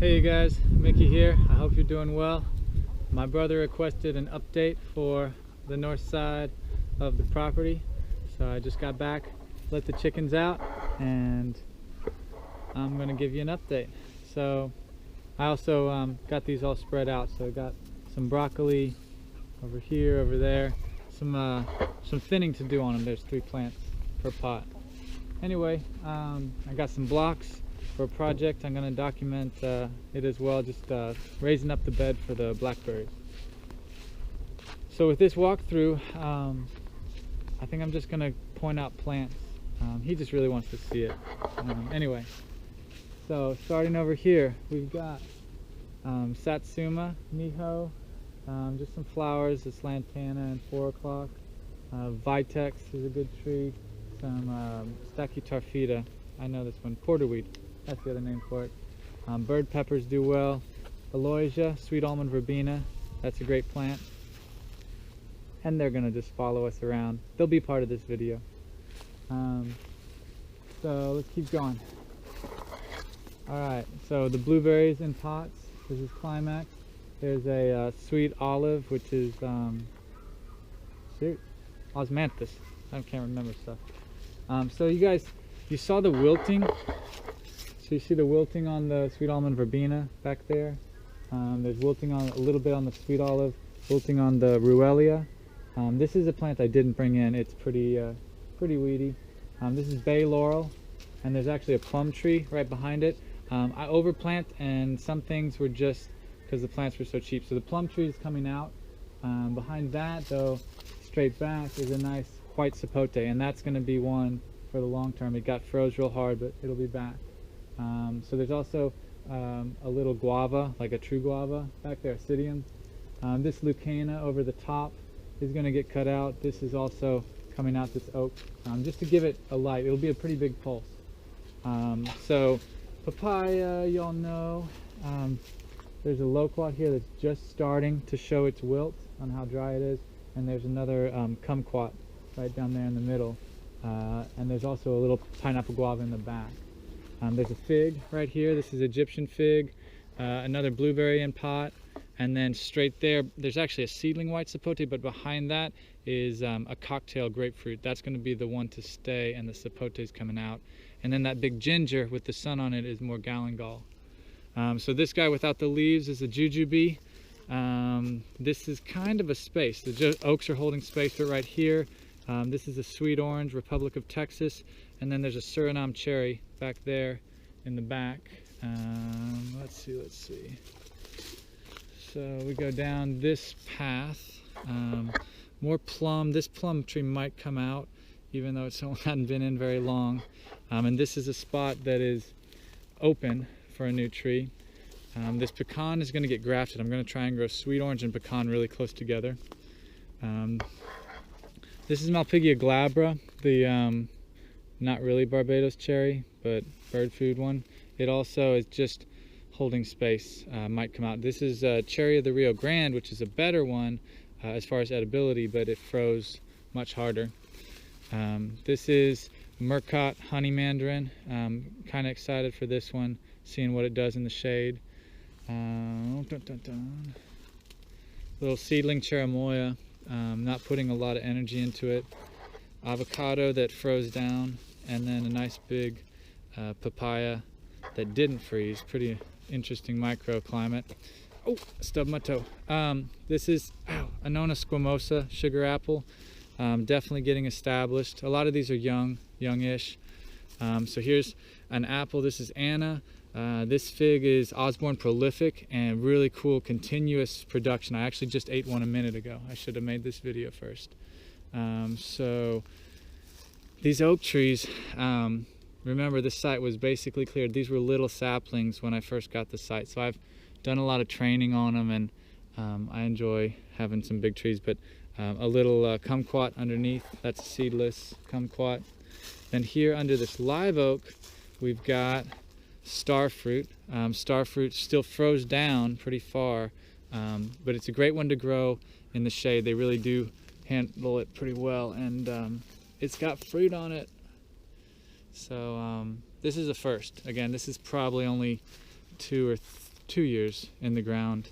Hey you guys, Mickey here. I hope you're doing well. My brother requested an update for the north side of the property, so I just got back, let the chickens out, and I'm gonna give you an update. So I also got these all spread out, so I got some broccoli over here, over there, some thinning to do on them. There's 3 plants per pot. Anyway, I got some blocks for a project. I'm going to document it as well, just raising up the bed for the blackberries. So with this walkthrough, I think I'm just going to point out plants. He just really wants to see it. Anyway, so starting over here, we've got Satsuma, Miho, just some flowers, it's lantana and 4 o'clock. Vitex is a good tree. Some Stachytarfida, I know this one, porterweed, that's the other name for it. Bird peppers do well. Aloysia, sweet almond verbena, that's a great plant. And they're gonna just follow us around. They'll be part of this video. So let's keep going. Alright, so the blueberries in pots, this is Climax. There's a sweet olive, which is osmanthus. I can't remember stuff. So you guys, you saw the wilting. So you see the wilting on the sweet almond verbena back there. There's wilting on a little bit on the sweet olive, wilting on the ruellia. This is a plant I didn't bring in. It's pretty weedy. This is bay laurel, and there's actually a plum tree right behind it. I overplant, and some things were just because the plants were so cheap. So the plum tree is coming out. Behind that, though, straight back is a nice white sapote, and that's going to be one for the long term. It got froze real hard, but it'll be back. So there's also a little guava, like a true guava back there, Acidium. This leucana over the top is going to get cut out. This is also coming out, this oak, just to give it a light. It'll be a pretty big pulse. So papaya, y'all know. There's a loquat here that's just starting to show its wilt on how dry it is, and there's another kumquat right down there in the middle, and there's also a little pineapple guava in the back. There's a fig right here. This is Egyptian fig, another blueberry in pot, and then straight there, there's actually a seedling white sapote, but behind that is a cocktail grapefruit. That's going to be the one to stay, and the sapote is coming out. And then that big ginger with the sun on it is more galangal. So this guy without the leaves is a jujube. This is kind of a space. The oaks are holding space, but right here, this is a sweet orange, Republic of Texas, and then there's a Suriname cherry back there in the back. Let's see. So we go down this path. More plum. This plum tree might come out, even though it hadn't been in very long. And this is a spot that is open for a new tree. This pecan is going to get grafted. I'm going to try and grow sweet orange and pecan really close together. This is Malpighia glabra, the not really Barbados cherry, but bird food one. It also is just holding space, might come out. This is cherry of the Rio Grande, which is a better one as far as edibility, but it froze much harder. This is Murcott honey mandarin. Kind of excited for this one, seeing what it does in the shade. Little seedling cherimoya, not putting a lot of energy into it. Avocado that froze down, and then a nice big papaya that didn't freeze. Pretty interesting microclimate. Oh, stubbed my toe. This is Annona squamosa, sugar apple. Definitely getting established. A lot of these are youngish. So here's an apple. This is Anna. This fig is Osborne prolific and really cool continuous production. I actually just ate one a minute ago. I should have made this video first. So these oak trees, remember this site was basically cleared. These were little saplings when I first got the site. So I've done a lot of training on them, and I enjoy having some big trees, but a little kumquat underneath. That's seedless kumquat. Then here under this live oak, we've got starfruit. Starfruit still froze down pretty far, but it's a great one to grow in the shade. They really do handle it pretty well, and it's got fruit on it. So this is a first. Again, this is probably only 2 or 2 years in the ground.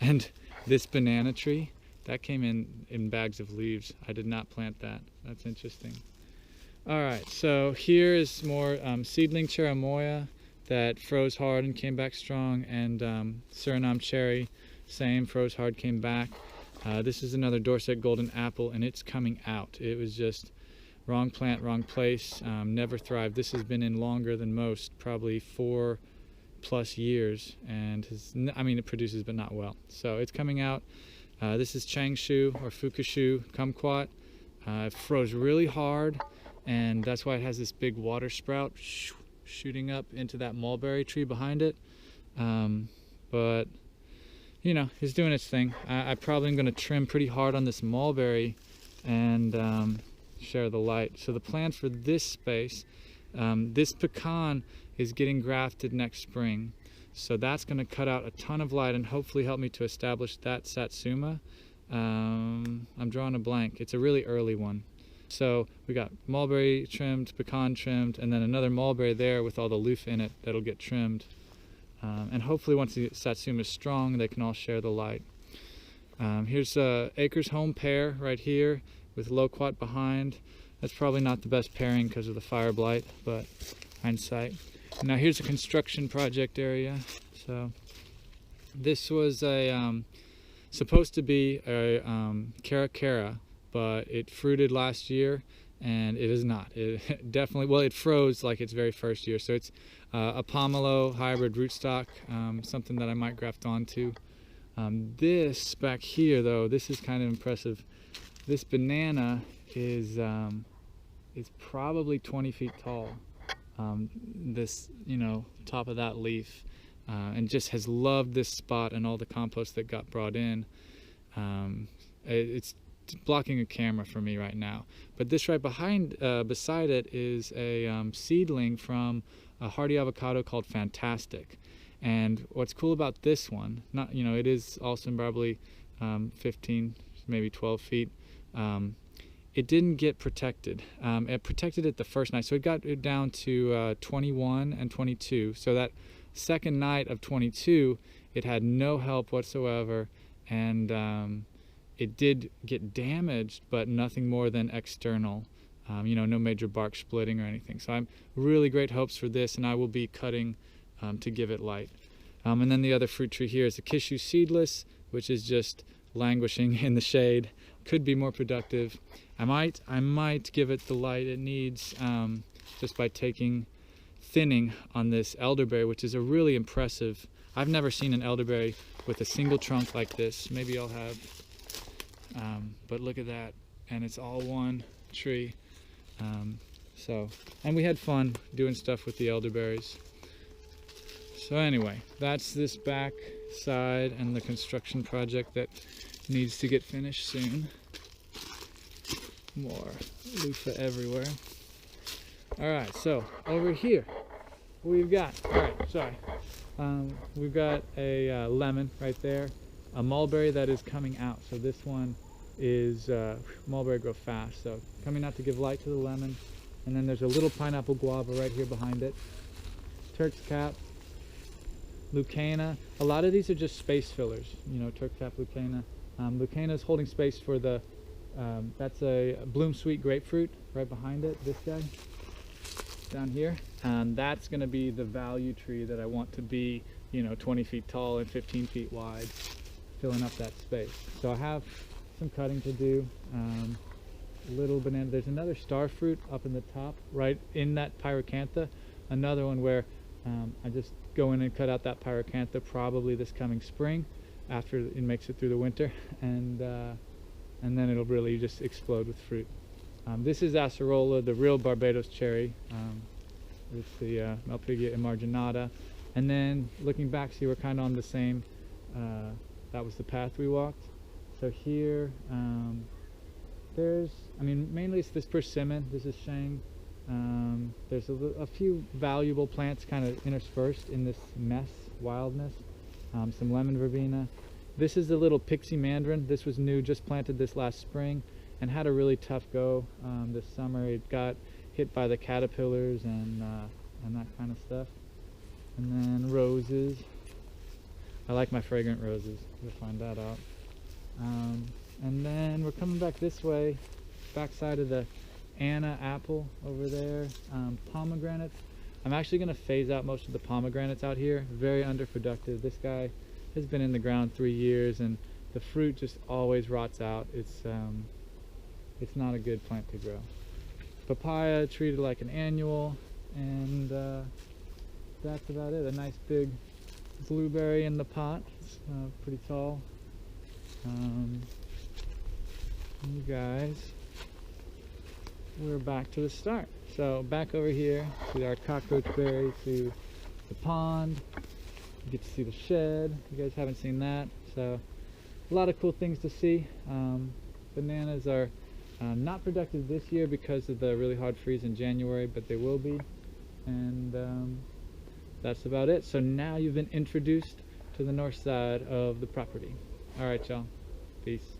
And this banana tree, that came in bags of leaves. I did not plant that. That's interesting. All right, so here is more seedling cherimoya that froze hard and came back strong, and Suriname cherry, same, froze hard, came back. This is another Dorset golden apple, and it's coming out. It was just wrong plant, wrong place, never thrived. This has been in longer than most, probably 4+ years, and it produces but not well. So it's coming out. This is Changshu or Fukushu kumquat. It froze really hard, and that's why it has this big water sprout shooting up into that mulberry tree behind it. But you know, it's doing its thing. I probably am going to trim pretty hard on this mulberry and share the light. So the plan for this space, this pecan is getting grafted next spring. So that's going to cut out a ton of light and hopefully help me to establish that satsuma. I'm drawing a blank. It's a really early one. So we got mulberry trimmed, pecan trimmed, and then another mulberry there with all the leaf in it that'll get trimmed. And hopefully once the satsuma is strong, they can all share the light. Here's Acres Home pear right here with loquat behind. That's probably not the best pairing because of the fire blight, but hindsight. Now here's a construction project area. So this was a supposed to be a cara, but it fruited last year, and it is not. It definitely, well, it froze like its very first year. So it's a pomelo hybrid rootstock, something that I might graft onto. This back here, though, this is kind of impressive. This banana is probably 20 feet tall. This, you know, top of that leaf, and just has loved this spot and all the compost that got brought in. It's blocking a camera for me right now, but this right behind, beside it, is a seedling from a hardy avocado called Fantastic. And what's cool about this one, not, you know, it is also probably 15, maybe 12 feet. It didn't get protected. It protected it the first night, so it got it down to 21 and 22. So that second night of 22, it had no help whatsoever, and it did get damaged, but nothing more than external. You know, no major bark splitting or anything. So I'm really great hopes for this, and I will be cutting to give it light. And then the other fruit tree here is the Kishu seedless, which is just languishing in the shade. Could be more productive. I might give it the light it needs just by thinning on this elderberry, which is a really impressive. I've never seen an elderberry with a single trunk like this. Maybe I'll have, but look at that, and it's all one tree. And we had fun doing stuff with the elderberries. So anyway, that's this back side and the construction project that needs to get finished soon. More loofah everywhere. All right, so over here we've got, we've got a lemon right there, a mulberry that is coming out. So this one is mulberry grow fast, so coming out to give light to the lemon. And then there's a little pineapple guava right here behind it. Turk's cap, Lucana. A lot of these are just space fillers, you know, Turk's cap, Lucana. Lucana is holding space for the, that's a bloom sweet grapefruit right behind it, this guy down here. And that's going to be the value tree that I want to be, you know, 20 feet tall and 15 feet wide, filling up that space. So I have some cutting to do. Little banana. There's another star fruit up in the top, right in that pyracantha. Another one where I just go in and cut out that pyracantha probably this coming spring, after it makes it through the winter, and then it'll really just explode with fruit. This is acerola, the real Barbados cherry. It's the Malpighia emarginata. And then looking back, see, we're kind of on the same. That was the path we walked. So here, there's, I mean, mainly it's this persimmon. This is Shang. There's a few valuable plants kind of interspersed in this mess, wildness. Some lemon verbena. This is the little pixie mandarin. This was new, just planted this last spring, and had a really tough go this summer. It got hit by the caterpillars and that kind of stuff. And then roses. I like my fragrant roses. You'll find that out. And then we're coming back this way, backside of the Anna apple over there. Pomegranates. I'm actually going to phase out most of the pomegranates out here. Very underproductive. This guy has been in the ground 3 years and the fruit just always rots out. It's not a good plant to grow. Papaya treated like an annual, and that's about it. A nice big blueberry in the pot. It's pretty tall. You guys, we're back to the start. So back over here to our cockroach berry, to the pond. You get to see the shed. You guys haven't seen that. So a lot of cool things to see. Bananas are not productive this year because of the really hard freeze in January, but they will be. And that's about it. So now you've been introduced to the north side of the property. All right, y'all. Peace.